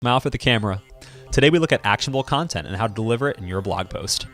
Smile for the camera. Today we look at actionable content and how to deliver it in your blog post.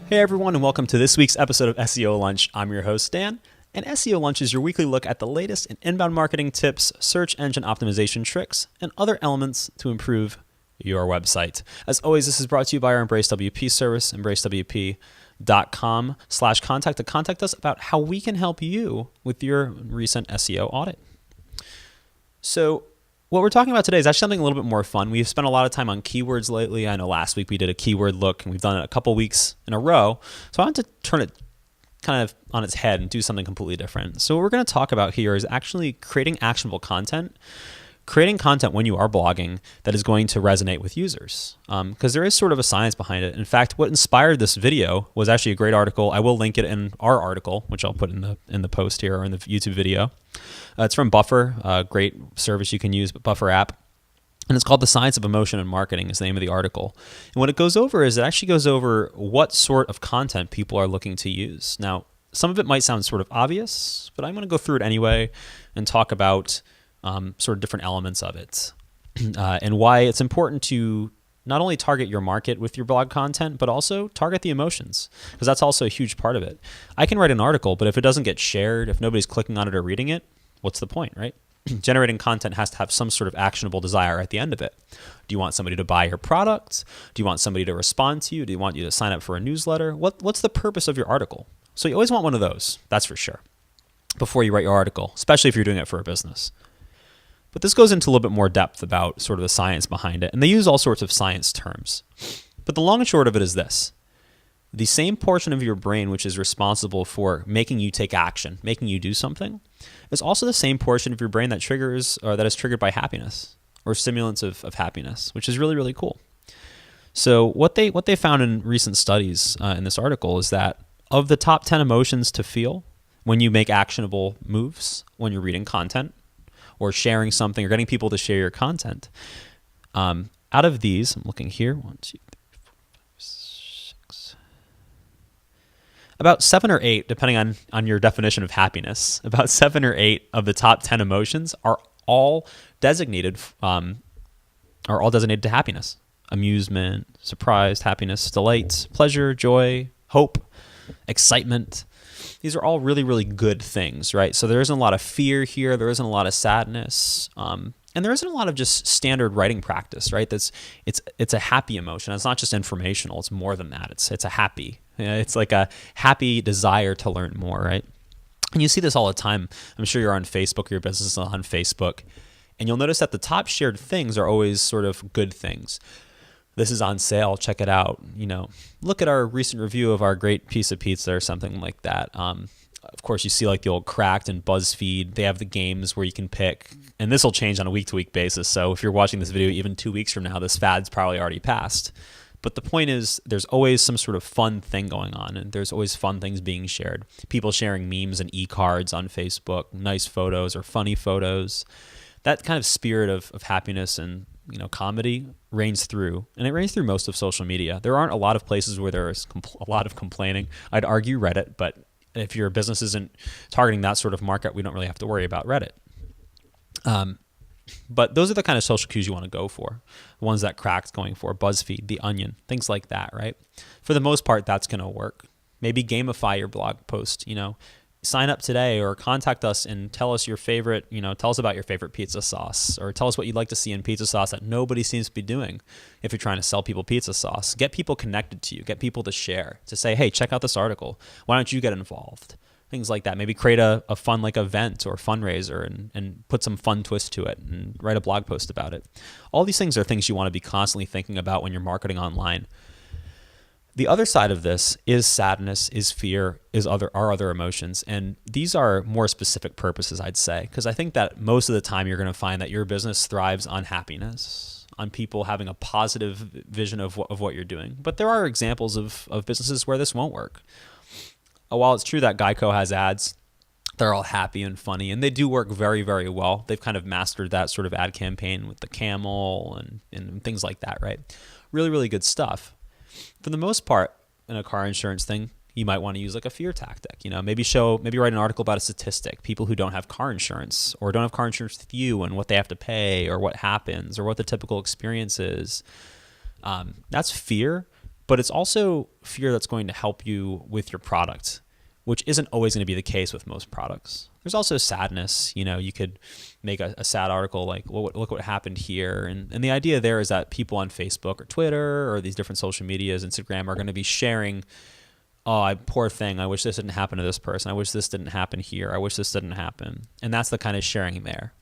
Hey everyone, and welcome to this week's episode of SEO Lunch. I'm your host, Dan, and SEO Lunch is your weekly look at the latest in inbound marketing tips, search engine optimization tricks, and other elements to improve your website. As always, this is brought to you by our EmbraceWP service, embracewp.com/contact to contact us about how we can help you with your recent SEO audit. So, what we're talking about today is actually something a little bit more fun. We've spent a lot of time on keywords lately. I know last week we did a keyword look, and we've done it a couple weeks in a row. So I want to turn it kind of on its head and do something completely different. So what we're going to talk about here is actually creating actionable content, creating content when you are blogging that is going to resonate with users, because there is sort of a science behind it. In fact, what inspired this video was actually a great article. I will link it in our article, which I'll put in the post here or in the YouTube video. It's from Buffer, a great service you can use, Buffer app. And it's called The Science of Emotion in Marketing is the name of the article. And what it goes over is it actually goes over what sort of content people are looking to use. Now, some of it might sound sort of obvious, but I'm going to go through it anyway and talk about sort of different elements of it and why it's important to not only target your market with your blog content, but also target the emotions, because that's also a huge part of it. I can write an article, but if it doesn't get shared, if nobody's clicking on it or reading it, what's the point, right? Generating content has to have some sort of actionable desire at the end of it. Do you want somebody to buy your product? Do you want somebody to respond to you? Do you want you to sign up for a newsletter? What's the purpose of your article? So you always want one of those, that's for sure, before you write your article, especially if you're doing it for a business. But this goes into a little bit more depth about sort of the science behind it, and they use all sorts of science terms. But the long and short of it is this. The same portion of your brain which is responsible for making you take action, making you do something, is also the same portion of your brain that triggers or that is triggered by happiness or stimulants of happiness, which is really, really cool. So what they found in recent studies in this article is that of the top 10 emotions to feel when you make actionable moves, when you're reading content or sharing something or getting people to share your content, out of these, I'm looking here, 1, 2, 3, 4, 5, 6, about 7 or 8, depending on your definition of happiness, about 7 or 8 of the top 10 emotions are all designated to happiness. Amusement, surprise, happiness, delight, pleasure, joy, hope, excitement. These are all really, really good things, right? So there isn't a lot of fear here. There isn't a lot of sadness. And there isn't a lot of just standard writing practice, right? It's a happy emotion. It's not just informational. It's more than that. It's a happy. It's like a happy desire to learn more, right? And you see this all the time. I'm sure you're on Facebook, your business is on Facebook, and you'll notice that the top shared things are always sort of good things. This is on sale, check it out. Look at our recent review of our great piece of pizza or something like that. Of course, you see like the old Cracked and BuzzFeed. They have the games where you can pick, and this will change on a week-to-week basis. So if you're watching this video even 2 weeks from now, this fad's probably already passed. But the point is there's always some sort of fun thing going on, and there's always fun things being shared. People sharing memes and e-cards on Facebook, nice photos or funny photos. That kind of spirit of happiness and comedy reigns through, and it reigns through most of social media. There aren't a lot of places where there is a lot of complaining. I'd argue Reddit, but if your business isn't targeting that sort of market, we don't really have to worry about Reddit. But those are the kind of social cues you want to go for, the ones that Crack's going for, BuzzFeed, The Onion, things like that, right? For the most part, that's going to work. Maybe gamify your blog post, sign up today or contact us and tell us your favorite, tell us about your favorite pizza sauce, or tell us what you'd like to see in pizza sauce that nobody seems to be doing. If you're trying to sell people pizza sauce, get people connected to you, get people to share, to say, hey, check out this article. Why don't you get involved? Things like that. Maybe create a fun event or fundraiser and put some fun twist to it and write a blog post about it. All these things are things you want to be constantly thinking about when you're marketing online. The other side of this is sadness, is fear, are other emotions. And these are more specific purposes, I'd say, because I think that most of the time you're going to find that your business thrives on happiness, on people having a positive vision of what you're doing. But there are examples of businesses where this won't work. While it's true that Geico has ads, they're all happy and funny, and they do work very, very well. They've kind of mastered that sort of ad campaign with the camel and things like that, right? Really, really good stuff. For the most part, in a car insurance thing, you might want to use like a fear tactic. Maybe write an article about a statistic, people who don't have car insurance or don't have car insurance with you and what they have to pay or what happens or what the typical experience is. That's fear, but it's also fear that's going to help you with your product, which isn't always going to be the case with most products. There's also sadness. You could make a sad article like, look what happened here. And the idea there is that people on Facebook or Twitter or these different social medias, Instagram, are going to be sharing, oh, poor thing, I wish this didn't happen to this person. I wish this didn't happen here. I wish this didn't happen. And that's the kind of sharing there.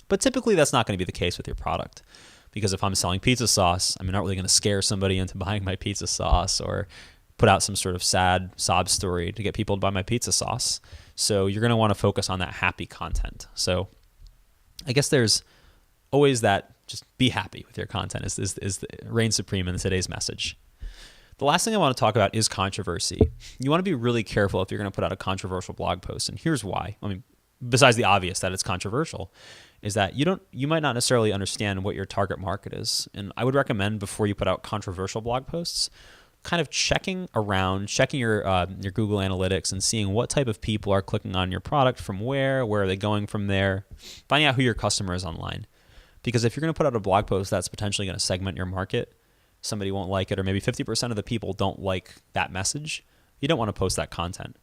But typically that's not going to be the case with your product. Because if I'm selling pizza sauce, I'm not really going to scare somebody into buying my pizza sauce or put out some sort of sad sob story to get people to buy my pizza sauce. So you're going to want to focus on that happy content. So I guess there's always that, just be happy with your content is reign supreme in today's message. The last thing I want to talk about is controversy. You want to be really careful if you're going to put out a controversial blog post. And here's why. Besides the obvious that it's controversial, is that you might not necessarily understand what your target market is. And I would recommend, before you put out controversial blog posts, kind of checking your Google Analytics and seeing what type of people are clicking on your product from where are they going from there, finding out who your customer is online. Because if you're going to put out a blog post that's potentially going to segment your market, somebody won't like it, or maybe 50% of the people don't like that message, you don't want to post that content.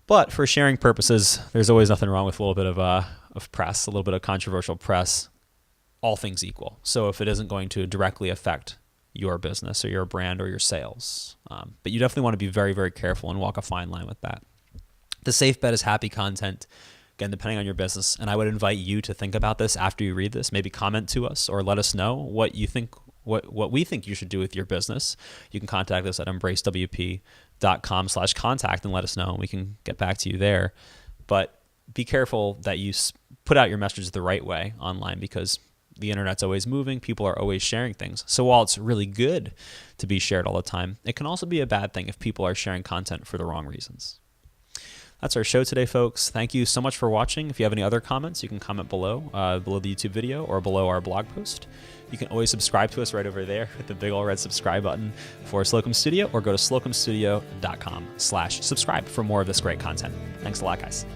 But for sharing purposes, there's always nothing wrong with a little bit of press, a little bit of controversial press, all things equal. So if it isn't going to directly affect your business or your brand or your sales. But you definitely want to be very, very careful and walk a fine line with that. The safe bet is happy content, again, depending on your business. And I would invite you to think about this after you read this. Maybe comment to us or let us know what you think, what we think you should do with your business. You can contact us at embracewp.com/contact and let us know. We can get back to you there. But be careful that you put out your message the right way online, because the internet's always moving. People are always sharing things. So while it's really good to be shared all the time, it can also be a bad thing if people are sharing content for the wrong reasons. That's our show today, folks. Thank you so much for watching. If you have any other comments, you can comment below the YouTube video or below our blog post. You can always subscribe to us right over there with the big old red subscribe button for Slocum Studio, or go to slocumstudio.com/subscribe for more of this great content. Thanks a lot, guys.